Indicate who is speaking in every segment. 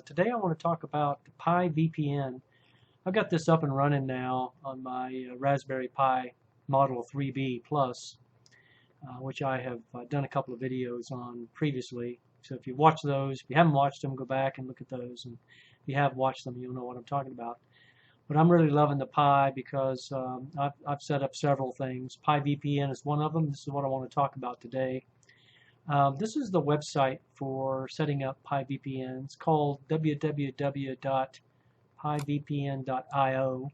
Speaker 1: today I want to talk about the piVPN. I've got this up and running now on my Raspberry Pi Model 3B Plus, which I have done a couple of videos on previously. So if you watch those, if you haven't watched them, go back and look at those. And if you have watched them, you'll know what I'm talking about. But I'm really loving the Pi because I've set up several things. piVPN is one of them. This is what I want to talk about today. This is the website for setting up piVPN. It's called www.pivpn.io,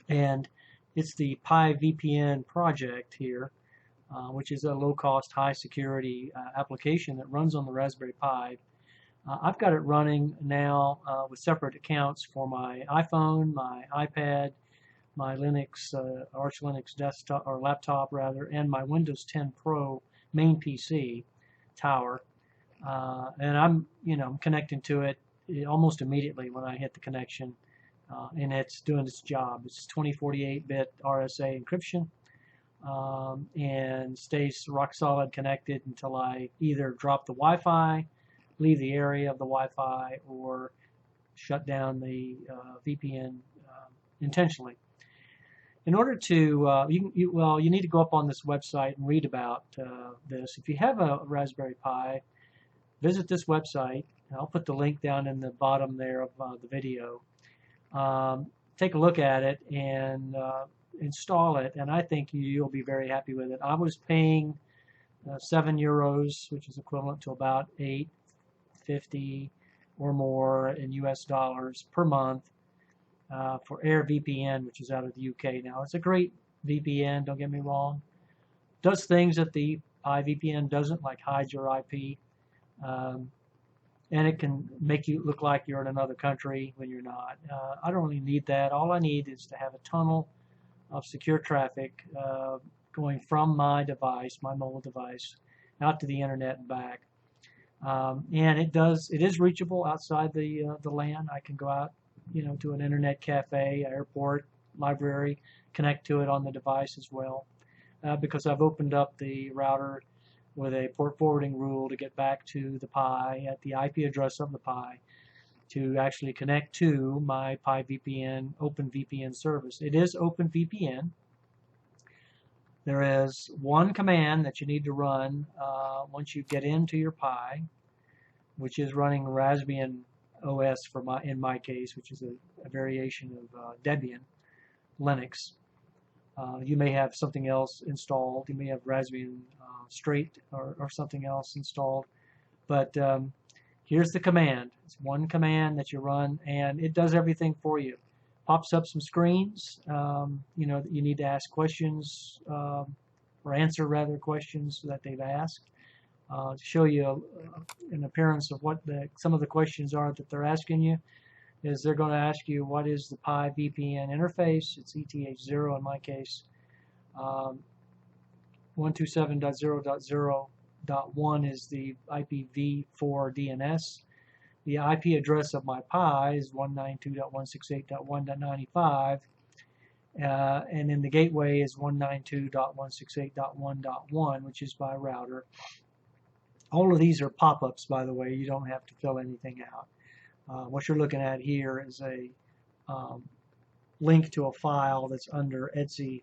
Speaker 1: and it's the piVPN project here, which is a low-cost, high-security application that runs on the Raspberry Pi. I've got it running now with separate accounts for my iPhone, my iPad, my Linux, Arch Linux desktop or laptop rather, and my Windows 10 Pro main PC tower, and I'm connecting to it almost immediately when I hit the connection, and it's doing its job. It's 2048-bit RSA encryption, and stays rock solid connected until I either drop the Wi-Fi, leave the area of the Wi-Fi, or shut down the VPN intentionally. In order to, you need to go up on this website and read about this. If you have a Raspberry Pi, visit this website. I'll put the link down in the bottom there of the video. Take a look at it and install it, and I think you'll be very happy with it. I was paying €7, which is equivalent to about $8.50 or more in US dollars per month. For AirVPN, which is out of the UK now. It's a great VPN, don't get me wrong. Does things that the piVPN doesn't, like hide your IP, and it can make you look like you're in another country when you're not. I don't really need that. All I need is to have a tunnel of secure traffic going from my device, my mobile device, out to the internet and back. And it is reachable outside the LAN. I can go out to an internet cafe, airport, library, connect to it on the device as well, because I've opened up the router with a port forwarding rule to get back to the Pi at the IP address of the Pi to actually connect to my piVPN OpenVPN service. It is OpenVPN. There is one command that you need to run once you get into your Pi, which is running Raspbian OS in my case, which is a variation of Debian Linux. You may have something else installed. You may have Raspbian straight or something else installed. But here's the command. It's one command that you run, and it does everything for you. Pops up some screens. That you need to ask questions or answer rather questions that they've asked. To show you an appearance of what some of the questions are that they're asking you, is they're going to ask you what is the piVPN interface. It's ETH0 in my case. 127.0.0.1 is the IPv4 DNS. The IP address of my Pi is 192.168.1.95, and then the gateway is 192.168.1.1, which is my router. All of these are pop-ups, by the way. You don't have to fill anything out. What you're looking at here is a link to a file that's under etc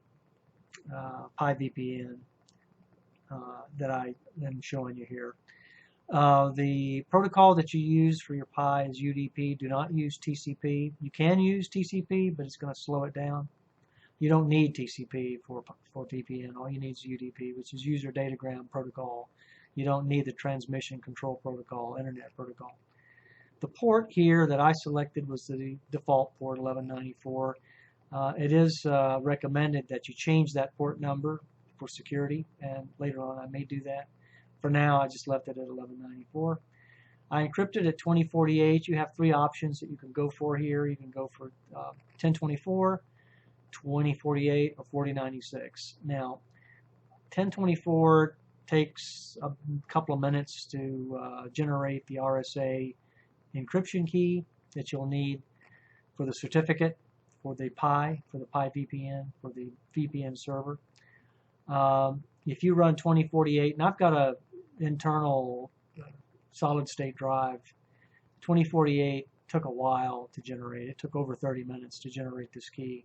Speaker 1: piVPN that I am showing you here. The protocol that you use for your Pi is UDP. Do not use TCP. You can use TCP, but it's going to slow it down. You don't need TCP for VPN. All you need is UDP, which is User Datagram Protocol. You don't need the Transmission Control Protocol, Internet Protocol. The port here that I selected was the default port 1194. It is recommended that you change that port number for security, and later on I may do that. For now, I just left it at 1194. I encrypted at 2048. You have three options that you can go for here. You can go for 1024, 2048, or 4096. Now, 1024 takes a couple of minutes to generate the RSA encryption key that you'll need for the certificate, for the Pi, for the piVPN, for the VPN server. If you run 2048, and I've got a internal solid state drive 2048 took a while to generate. It took over 30 minutes to generate this key.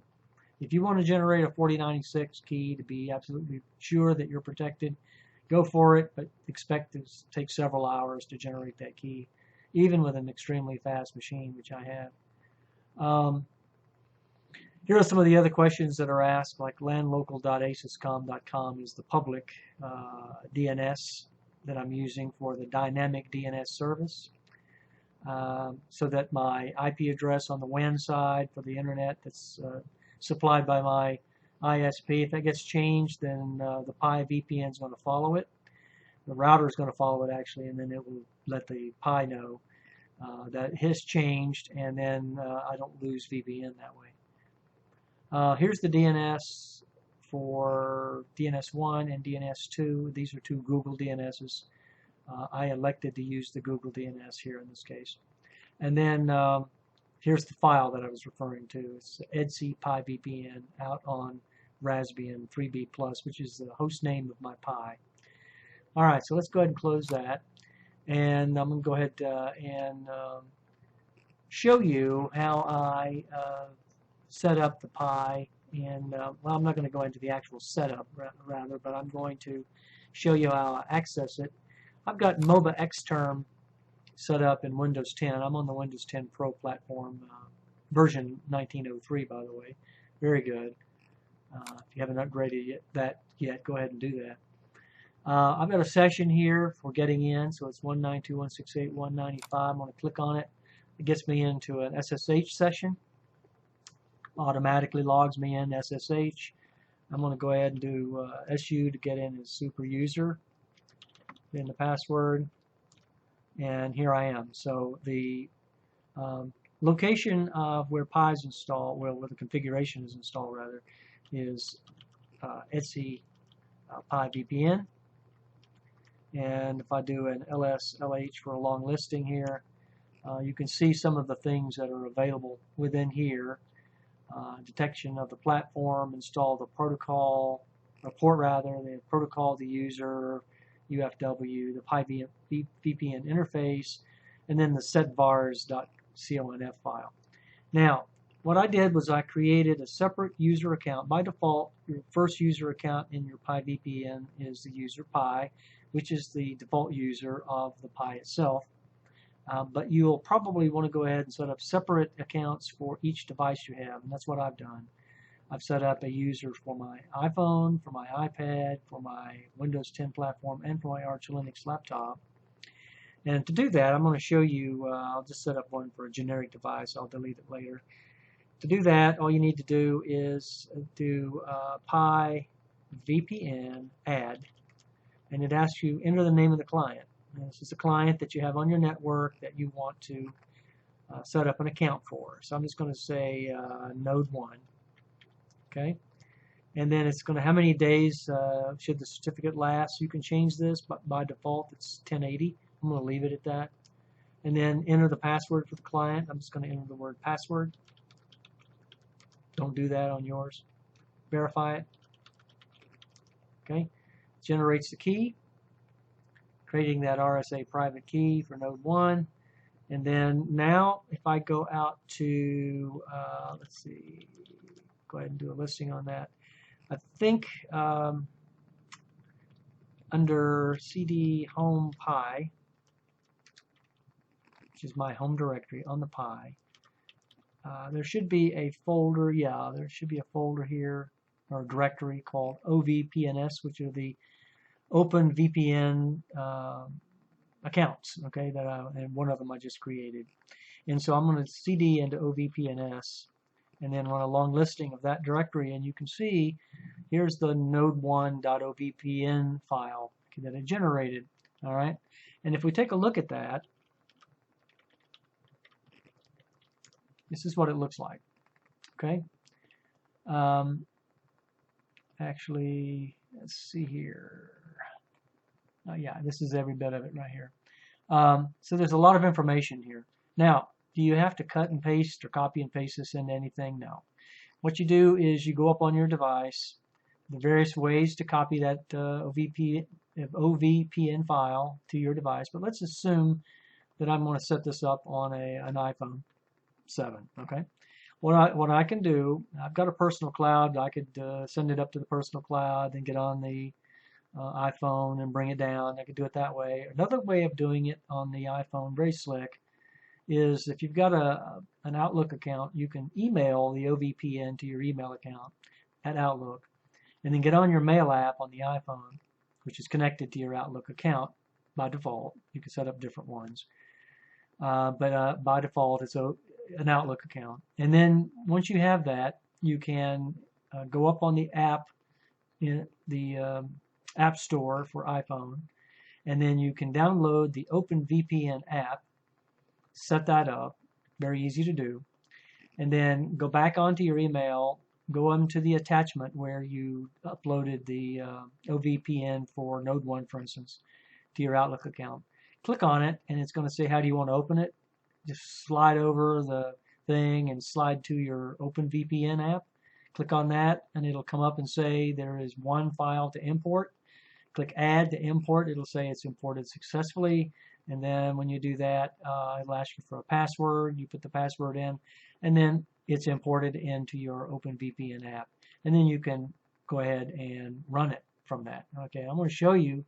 Speaker 1: If you want to generate a 4096 key to be absolutely sure that you're protected, go for it, but expect to take several hours to generate that key, even with an extremely fast machine, which I have. Here are some of the other questions that are asked, like landlocal.acescom.com is the public DNS that I'm using for the dynamic DNS service. So that my IP address on the WAN side for the internet that's supplied by my ISP, if that gets changed, then the piVPN is going to follow it. The router is going to follow it actually, and then it will let the Pi know that it has changed, and then I don't lose VPN that way. Here's the DNS for DNS1 and DNS2. These are two Google DNSs. I elected to use the Google DNS here in this case. And then here's the file that I was referring to. It's etc piVPN out on Raspbian 3B+, which is the host name of my Pi. All right, so let's go ahead and close that. And I'm going to go ahead and show you how I set up the Pi. And well, I'm not going to go into the actual setup, rather, but I'm going to show you how I access it. I've got MOBA Xterm set up in Windows 10. I'm on the Windows 10 Pro platform, version 1903, by the way. Very good. If you haven't upgraded that yet, go ahead and do that. I've got a session here for getting in, so it's 192.168.195. I'm going to click on it. It gets me into an SSH session. Automatically logs me in SSH. I'm going to go ahead and do SU to get in as super user. In the password, and here I am. So the location of where Pi is installed, well, where the configuration is installed rather, is etc piVPN. And if I do an ls/lh for a long listing here, you can see some of the things that are available within here. Detection of the platform, install the protocol, or port rather, the protocol, the user, UFW, the piVPN interface, and then the setvars.conf file. Now, what I did was I created a separate user account. By default, your first user account in your piVPN is the user Pi, which is the default user of the Pi itself. But you'll probably want to go ahead and set up separate accounts for each device you have, and that's what I've done. I've set up a user for my iPhone, for my iPad, for my Windows 10 platform, and for my Arch Linux laptop. And to do that, I'm going to show you, I'll just set up one for a generic device. I'll delete it later. To do that, all you need to do is do piVPN add, and it asks you enter the name of the client. And this is a client that you have on your network that you want to set up an account for. So I'm just going to say node 1. Okay, and then it's going to how many days should the certificate last. You can change this, but by default it's 1080. I'm going to leave it at that. And then enter the password for the client. I'm just going to enter the word password. Don't do that on yours. Verify it. Okay, generates the key, creating that RSA private key for node 1. And then now if I go out to, let's see, go ahead and do a listing on that. I think under CD home Pi, which is my home directory on the Pi, there should be a folder, yeah, there should be a folder here, or a directory called OVPNS, which are the Open VPN accounts, okay, and one of them I just created. And so I'm going to CD into OVPNS and then run a long listing of that directory, and you can see here's the node1.ovpn file that it generated. All right, and if we take a look at that, this is what it looks like. Okay, actually, let's see here. Yeah, this is every bit of it right here. So there's a lot of information here. Now, do you have to cut and paste or copy and paste this into anything? No. What you do is you go up on your device, the various ways to copy that OVPN file to your device. But let's assume that I'm going to set this up on an iPhone 7. Okay. What I can do, I've got a personal cloud. I could send it up to the personal cloud and get on the iPhone and bring it down. I could do it that way. Another way of doing it on the iPhone, very slick, is if you've got an Outlook account, you can email the OVPN to your email account at Outlook, and then get on your Mail app on the iPhone, which is connected to your Outlook account by default. You can set up different ones, but by default it's an Outlook account. And then once you have that, you can go up on the app in the App Store for iPhone, and then you can download the OpenVPN app, set that up, very easy to do, and then go back onto your email, go into the attachment where you uploaded the OVPN for Node 1, for instance, to your Outlook account. Click on it, and it's going to say, how do you want to open it? Just slide over the thing and slide to your OpenVPN app. Click on that, and it'll come up and say there is one file to import. Click Add to Import. It'll say it's imported successfully. And then when you do that, it'll ask you for a password. You put the password in, and then it's imported into your OpenVPN app. And then you can go ahead and run it from that. Okay, I'm going to show you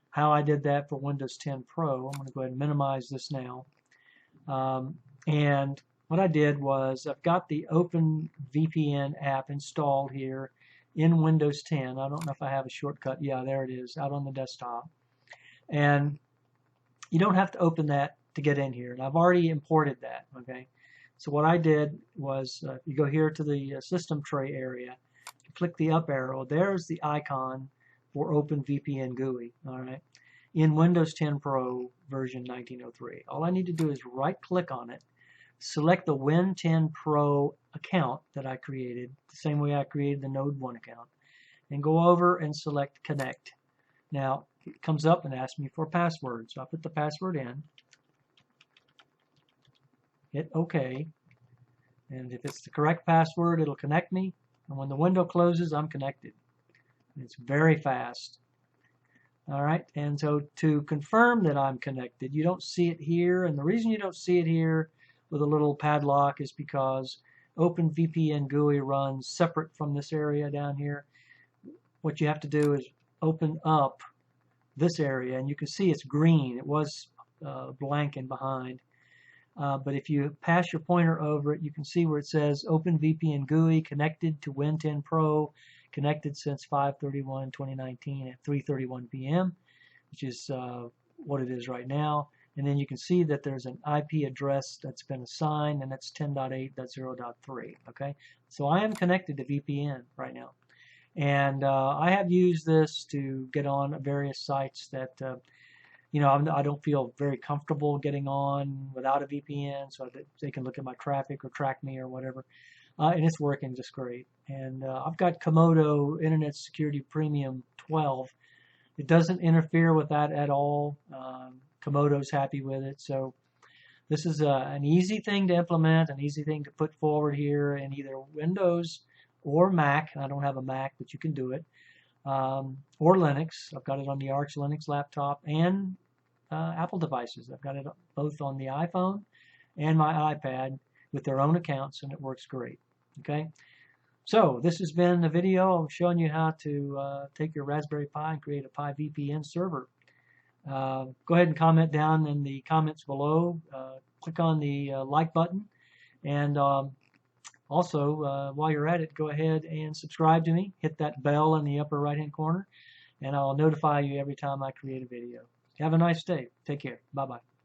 Speaker 1: how I did that for Windows 10 Pro. I'm going to go ahead and minimize this now. And what I did was I've got the OpenVPN app installed here in Windows 10. I don't know if I have a shortcut. Yeah, there it is, out on the desktop. And you don't have to open that to get in here, and I've already imported that. Okay, so what I did was you go here to the system tray area, you click the up arrow. There's the icon for OpenVPN GUI. All right, in Windows 10 Pro version 1903. All I need to do is right-click on it, select the Win 10 Pro account that I created, the same way I created the Node 1 account, and go over and select Connect. Now, it comes up and asks me for a password, so I put the password in, hit OK, and if it's the correct password, it'll connect me, and when the window closes, I'm connected. It's very fast. All right, and so to confirm that I'm connected, you don't see it here, and the reason you don't see it here with a little padlock is because OpenVPN GUI runs separate from this area down here. What you have to do is open up this area, and you can see it's green. It was blank in behind. But if you pass your pointer over it, you can see where it says OpenVPN GUI connected to Win 10 Pro, connected since 5/31/2019 at 3:31 p.m., which is what it is right now. And then you can see that there's an IP address that's been assigned, and that's 10.8.0.3. Okay, so I am connected to VPN right now. And I have used this to get on various sites that, you know, I don't feel very comfortable getting on without a VPN, so that they can look at my traffic or track me or whatever. And it's working just great. And I've got Komodo Internet Security Premium 12. It doesn't interfere with that at all. Komodo's happy with it. So this is an easy thing to implement, an easy thing to put forward here in either Windows or Mac. I don't have a Mac, but you can do it. Or Linux. I've got it on the Arch Linux laptop and Apple devices. I've got it both on the iPhone and my iPad with their own accounts, and it works great. Okay, so this has been the video. I'm showing you how to take your Raspberry Pi and create a piVPN server. Go ahead and comment down in the comments below. Click on the like button, and also, while you're at it, go ahead and subscribe to me. Hit that bell in the upper right-hand corner, and I'll notify you every time I create a video. Have a nice day. Take care. Bye-bye.